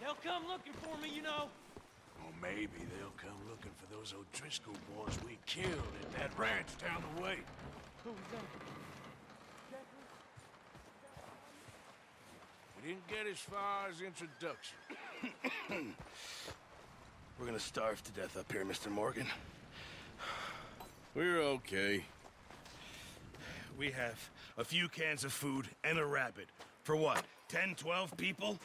They'll come looking for me, you know. Or maybe they'll come looking for those O'Driscoll boys we killed at that ranch down the way. Who was that? We didn't get as far as introduction. We're gonna starve to death up here, Mr. Morgan. We're okay. We have a few cans of food and a rabbit. For what, 10, 12 people?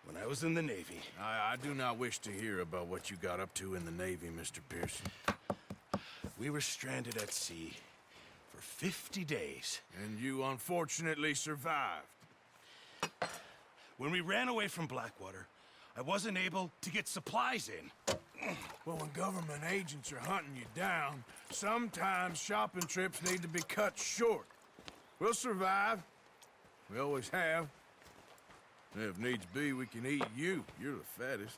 When I was in the Navy... I do not wish to hear about what you got up to in the Navy, Mr. Pearson. We were stranded at sea for 50 days. And you unfortunately survived. When we ran away from Blackwater, I wasn't able to get supplies in. Well, when government agents are hunting you down, sometimes shopping trips need to be cut short. We'll survive. We always have. If needs be, we can eat you. You're the fattest.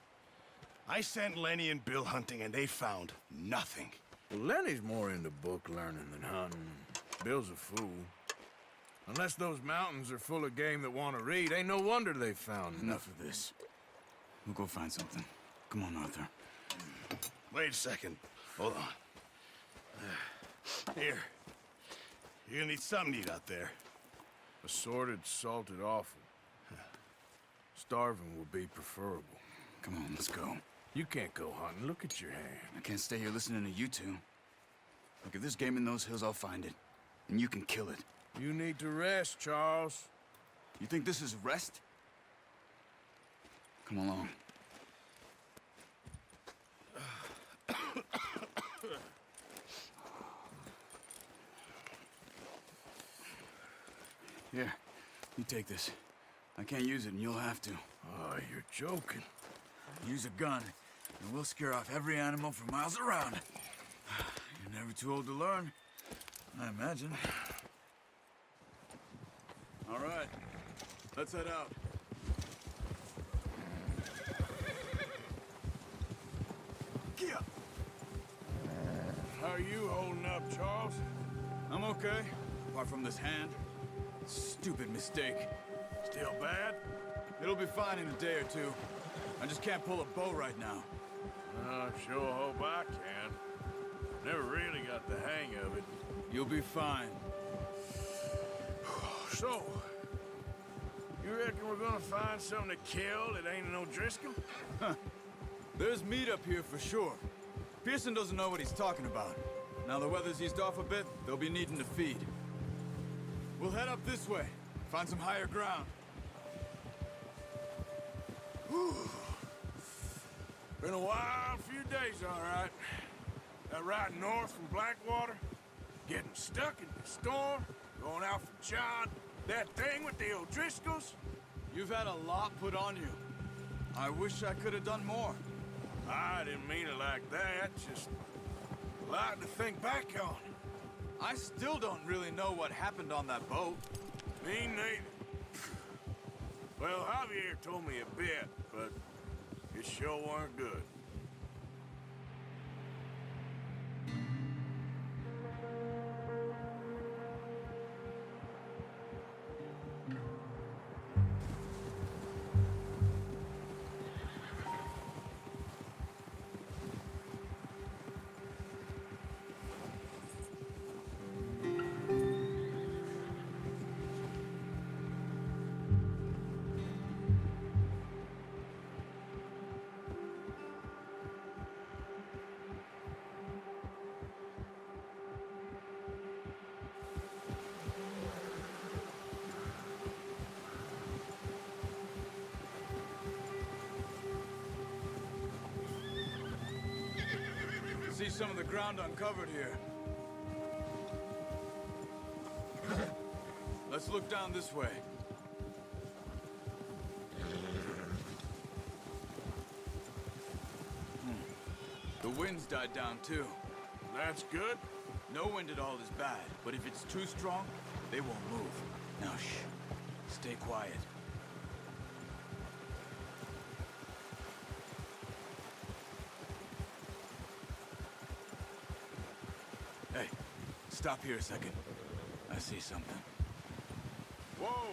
I sent Lenny and Bill hunting, and they found nothing. Well, Lenny's more into book learning than hunting. Bill's a fool. Unless those mountains are full of game that want to read, ain't no wonder they found Enough of this. We'll go find something. Come on, Arthur. Wait a second. Hold on. Here. You're gonna need something to eat out there. Assorted, salted offal. Starving will be preferable. Come on, let's go. You can't go hunting. Look at your hand. I can't stay here listening to you two. Look, if there's game in those hills, I'll find it. And you can kill it. You need to rest, Charles. You think this is rest? Come along. Here, you take this. I can't use it, and you'll have to. Oh, you're joking. Use a gun, and we'll scare off every animal for miles around. You're never too old to learn, I imagine. All right, let's head out. Get up. How are you holding up, Charles? I'm okay, apart from this hand. Stupid mistake. Still bad? It'll be fine in a day or two. I just can't pull a bow right now. I sure hope I can. Never really got the hang of it. You'll be fine. So, you reckon we're gonna find something to kill that ain't an O'Driscoll? There's meat up here for sure. Pearson doesn't know what he's talking about. Now the weather's eased off a bit, they'll be needing to feed. We'll head up this way, find some higher ground. Whew. Been a wild few days, all right. That ride north from Blackwater, getting stuck in the storm, going out from John, that thing with the O'Driscolls. You've had a lot put on you. I wish I could have done more. I didn't mean it like that, just a lot to think back on. I still don't really know what happened on that boat. Me neither. Well, Javier told me a bit, but it sure weren't good. See some of the ground uncovered here. Let's look down this way. The wind's died down too. That's good. No wind at all is bad, but if it's too strong, they won't move. Now shh. Stay quiet. Hey, stop here a second. I see something. Whoa!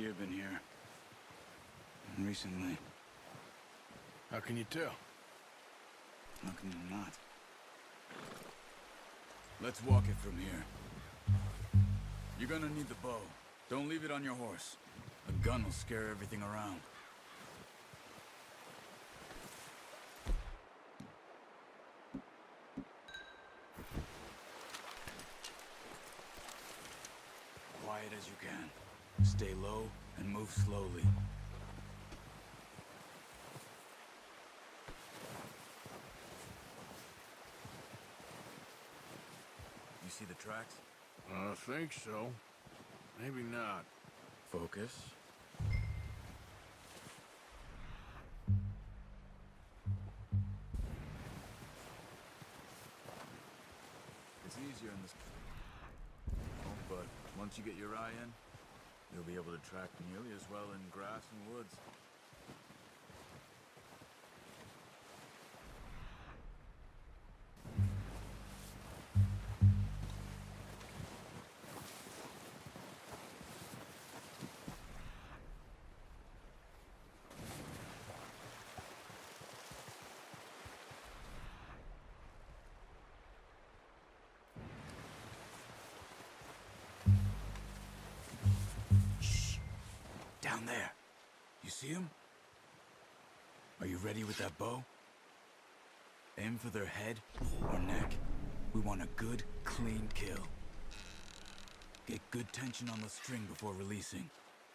deer been here? Recently. How can you tell? How can you not? Let's walk it from here. You're gonna need the bow. Don't leave it on your horse. A gun will scare everything around. Quiet as you can. Stay low and move slowly. You see the tracks? I think so. Maybe not. Focus. It's easier in this... Oh, but once you get your eye in, you'll be able to track nearly as well in grass and woods. Down there. You see him? Are you ready with that bow? Aim for their head or neck. We want a good, clean kill. Get good tension on the string before releasing.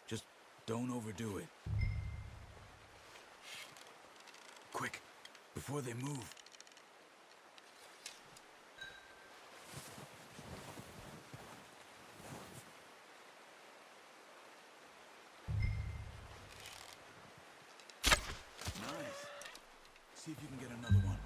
Just don't overdo it. Quick, before they move. See if you can get another one.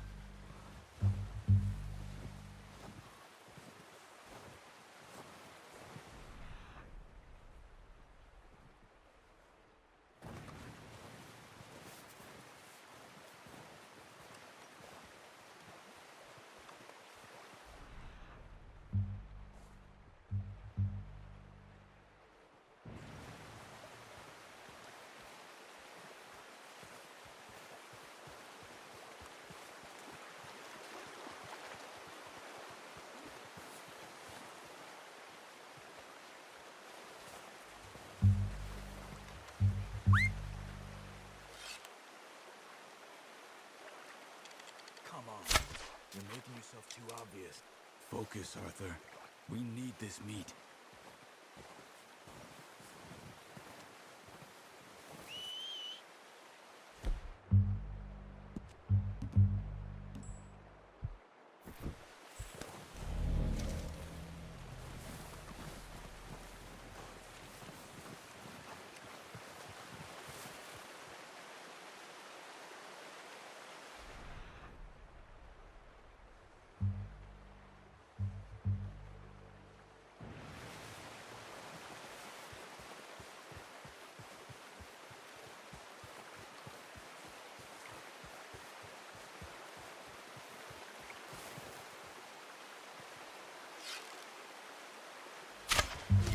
Come on. You're making yourself too obvious. Focus, Arthur. We need this meat.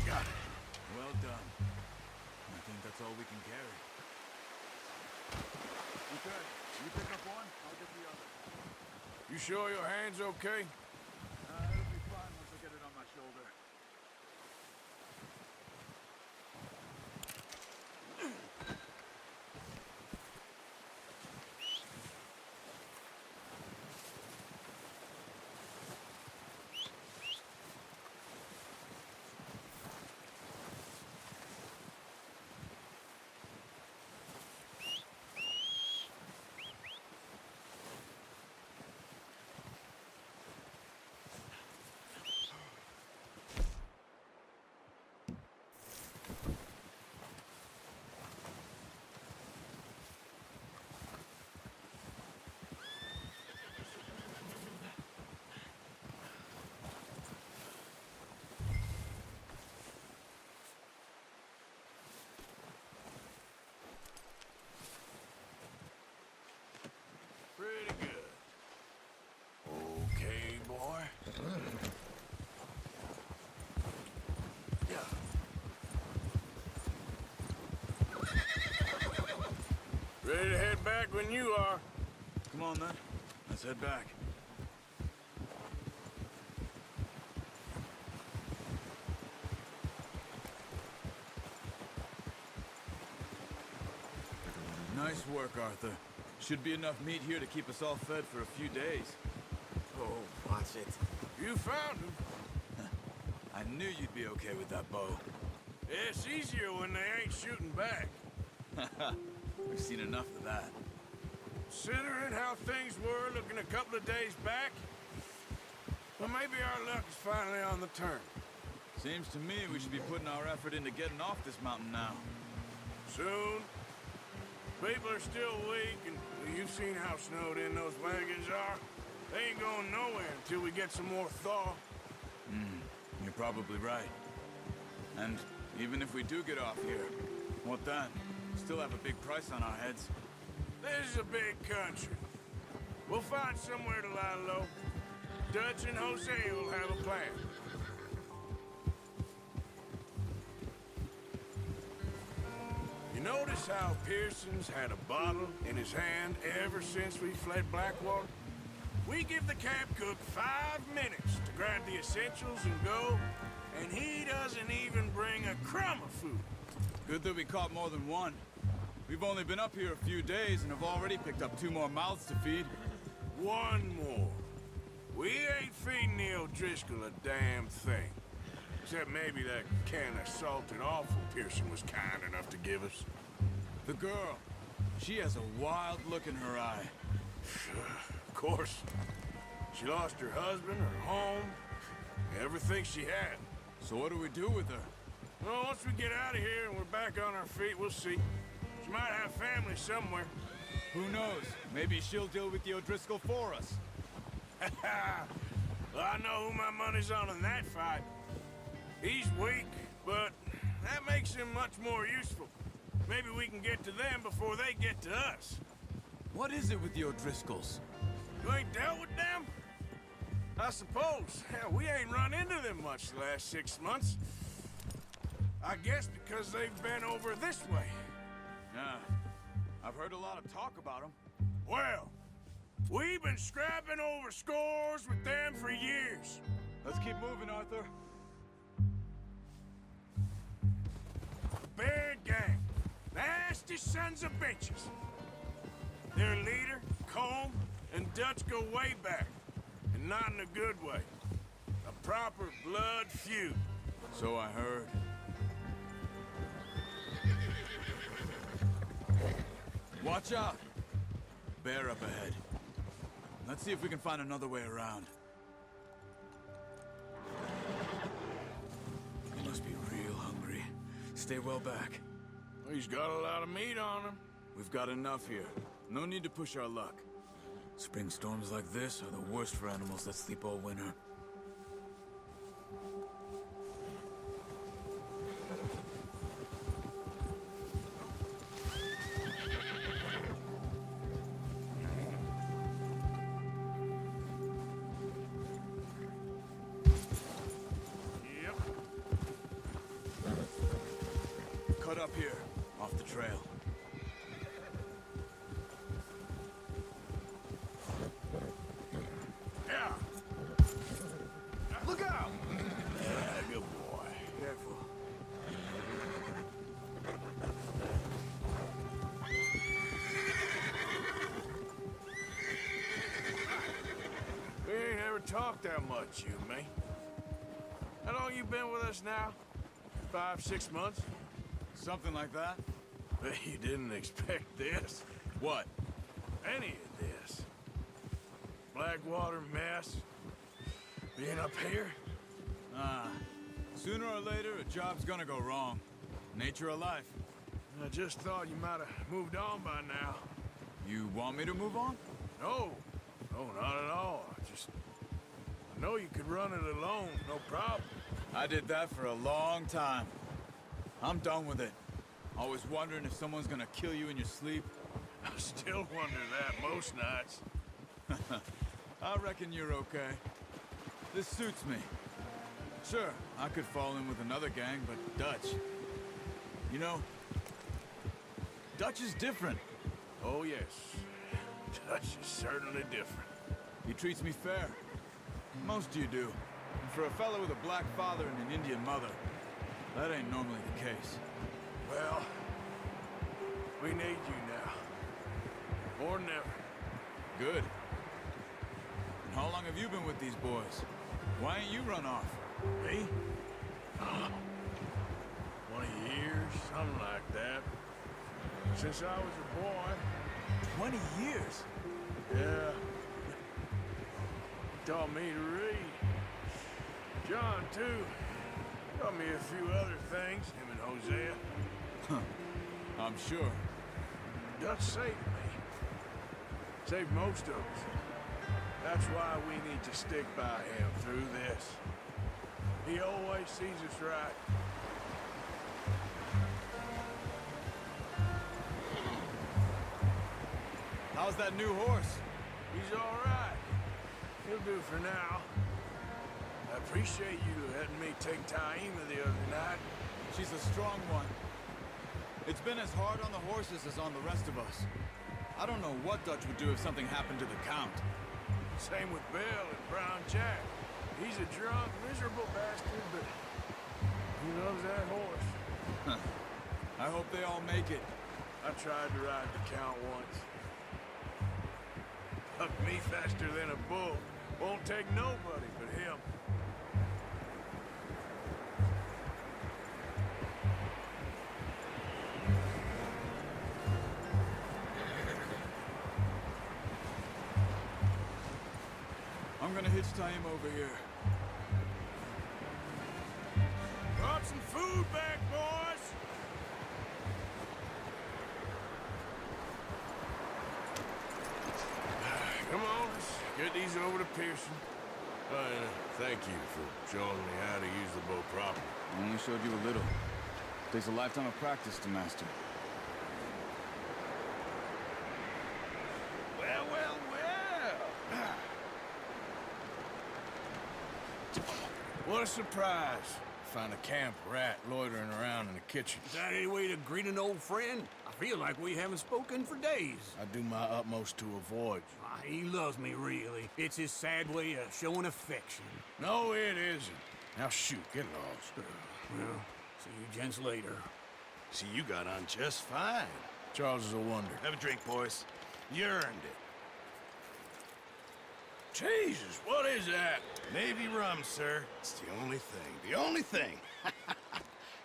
Got it. Well done. I think that's all we can carry. Okay, you pick up one, I'll get the other. You sure your hand's okay? It'll be fine once I get it on my shoulder. Ready to head back when you are. Come on, then. Let's head back. Nice work, Arthur. Should be enough meat here to keep us all fed for a few days. Oh, watch it. You found him. I knew you'd be okay with that bow. Yeah, it's easier when they ain't shooting back. We've seen enough of that. Considering how things were looking a couple of days back, well, maybe our luck is finally on the turn. Seems to me we should be putting our effort into getting off this mountain now. Soon. People are still weak, and you've seen how snowed in those wagons are. They ain't going nowhere until we get some more thaw. You're probably right. And even if we do get off here, what then? Still have a big price on our heads. This is a big country. We'll find somewhere to lie low. Dutch and Jose will have a plan. You notice how Pearson's had a bottle in his hand ever since we fled Blackwater? We give the camp cook 5 minutes to grab the essentials and go, and he doesn't even bring a crumb of food. Good that we caught more than one. We've only been up here a few days and have already picked up 2 more mouths to feed. 1 more. We ain't feeding the O'Driscoll a damn thing. Except maybe that can of salted offal Pearson was kind enough to give us. The girl, she has a wild look in her eye. Of course. She lost her husband, her home, everything she had. So what do we do with her? Well, once we get out of here and we're back on our feet, we'll see. She might have family somewhere. Who knows? Maybe she'll deal with the O'Driscoll for us. Well, I know who my money's on in that fight. He's weak, but that makes him much more useful. Maybe we can get to them before they get to us. What is it with the O'Driscolls? You ain't dealt with them? I suppose. Hell, we ain't run into them much the last 6 months. I guess because they've been over this way. Yeah, I've heard a lot of talk about them. Well, we've been scrapping over scores with them for years. Let's keep moving, Arthur. Big gang. Nasty sons of bitches. Their leader, Combe, and Dutch go way back. And not in a good way. A proper blood feud. So I heard. Watch out! Bear up ahead. Let's see if we can find another way around. You must be real hungry. Stay well back. He's got a lot of meat on him. We've got enough here. No need to push our luck. Spring storms like this are the worst for animals that sleep all winter. Yep. Cut up here, off the trail. Yeah. Look out! Yeah, good boy. Careful. We ain't ever talked that much, you and me. How long you been with us now? 5, 6 months? Something like that? Bet you didn't expect this. What? Any of this. Blackwater mess. Being up here? Sooner or later, a job's gonna go wrong. Nature of life. I just thought you might have moved on by now. You want me to move on? No. No, not at all. I know you could run it alone, no problem. I did that for a long time. I'm done with it. Always wondering if someone's gonna kill you in your sleep. I still wonder that most nights. I reckon you're okay. This suits me. Sure, I could fall in with another gang, but Dutch... You know, Dutch is different. Oh, yes. Dutch is certainly different. He treats me fair. Most of you do. And for a fellow with a black father and an Indian mother, that ain't normally the case. Well, we need you now. Or never. Good. And how long have you been with these boys? Why ain't you run off? Me? 20 years, something like that. Since I was a boy. 20 years? Yeah. He taught me to read. John, too. Taught me a few other things, him and Hosea. I'm sure. Dutch saved me. Saved most of us. That's why we need to stick by him through this. He always sees us right. How's that new horse? He's all right. He'll do for now. I appreciate you letting me take Taima the other night. She's a strong one. It's been as hard on the horses as on the rest of us. I don't know what Dutch would do if something happened to the Count. Same with Bill and Brown Jack. He's a drunk, miserable bastard, but he loves that horse. I hope they all make it. I tried to ride the Count once. Hucked me faster than a bull. Won't take nobody but him. I'm gonna hitch Taima over here. Brought some food back, boys! Come on, let's get these over to Pearson. Thank you for showing me how to use the bow properly. I only showed you a little. Takes a lifetime of practice to master. Well, well, well! What a surprise. Find a camp rat loitering around in the kitchen. Is that any way to greet an old friend? I feel like we haven't spoken for days. I do my utmost to avoid you. He loves me, really. It's his sad way of showing affection. No, it isn't. Now shoot, get lost. Well, see you gents later. See, you got on just fine. Charles is a wonder. Have a drink, boys. You earned it. Jesus, what is that? Navy rum, sir. It's the only thing. The only thing.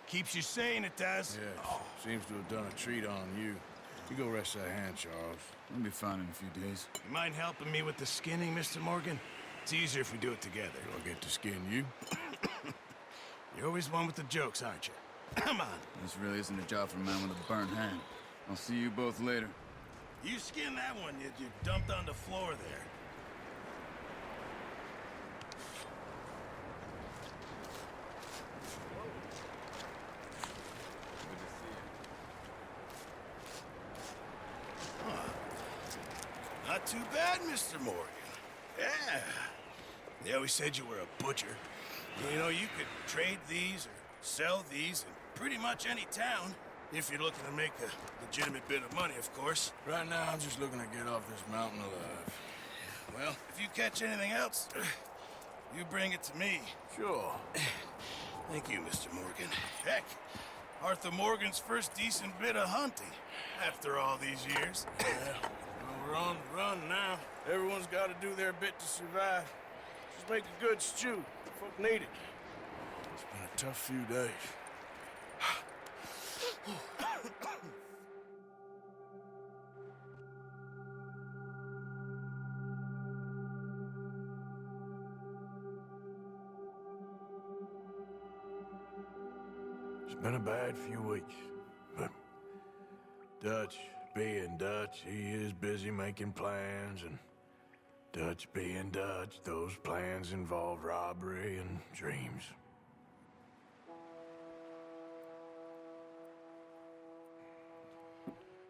Keeps you sane, it does. Yes. Seems to have done a treat on you. You go rest that hand, Charles. We'll be fine in a few days. You mind helping me with the skinning, Mr. Morgan? It's easier if we do it together. Do I get to skin you? You're always one with the jokes, aren't you? Come on. This really isn't a job for a man with a burnt hand. I'll see you both later. You skinned that one you dumped on the floor there. Not too bad, Mr. Morgan. Yeah. They always said you were a butcher. You know, you could trade these or sell these in pretty much any town. If you're looking to make a legitimate bit of money, of course. Right now, I'm just looking to get off this mountain alive. Well, if you catch anything else, you bring it to me. Sure. Thank you, Mr. Morgan. Heck, Arthur Morgan's first decent bit of hunting after all these years. Yeah. Well, we're on the run now. Everyone's got to do their bit to survive. Just make a good stew. Folk need it. It's been a tough few days. It's been a bad few weeks, but Dutch being Dutch, he is busy making plans, and Dutch being Dutch, those plans involve robbery and dreams.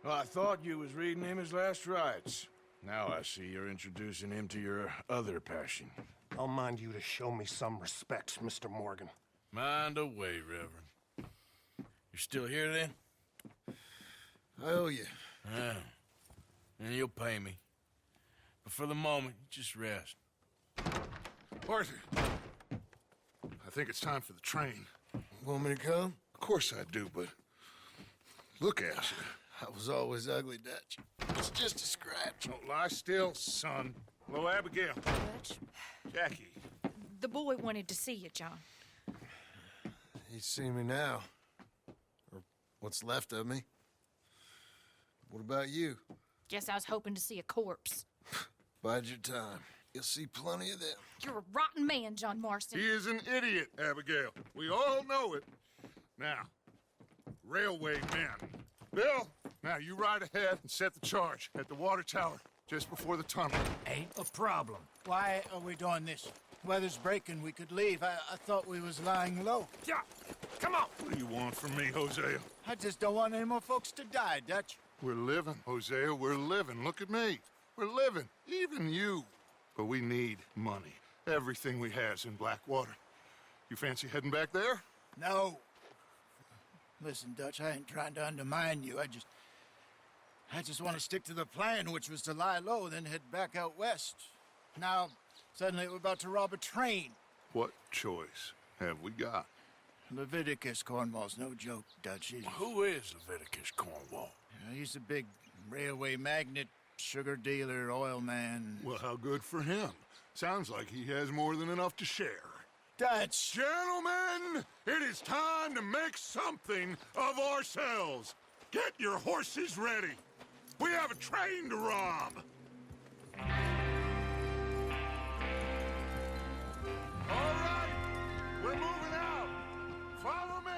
Well, I thought you was reading him his last rites. Now I see you're introducing him to your other passion. I'll mind you to show me some respect, Mr. Morgan. Mind away, Reverend. You're still here, then? I owe you. Yeah. and you'll pay me. But for the moment, just rest. Arthur, I think it's time for the train. Want me to come? Of course I do, but look at you. I was always ugly, Dutch. It's just a scratch. Don't lie still, son. Hello, Abigail. Dutch, Jackie. the boy wanted to see you, John. You see me now. Or what's left of me. What about you? Guess I was hoping to see a corpse. Bide your time. You'll see plenty of them. You're a rotten man, John Marston. He is an idiot, Abigail. We all know it. Now, railway men. Bill, now you ride ahead and set the charge at the water tower just before the tunnel. Ain't a problem. Why are we doing this? Weather's breaking. We could leave. I thought we was lying low. Yeah, come on. What do you want from me, Hosea? I just don't want any more folks to die, Dutch. We're living, Hosea. We're living. Look at me. We're living. Even you. But we need money. Everything we has in Blackwater. You fancy heading back there? No. Listen, Dutch, I ain't trying to undermine you. I just want to stick to the plan, which was to lie low, then head back out west. Now, suddenly we're about to rob a train. What choice have we got? Leviticus Cornwall's no joke, Dutch. Who is Leviticus Cornwall? He's a big railway magnate, sugar dealer, oil man. Well, how good for him. Sounds like he has more than enough to share. Dutch! Gentlemen, it is time to make something of ourselves. Get your horses ready. We have a train to rob. All right, we're moving out. Follow me.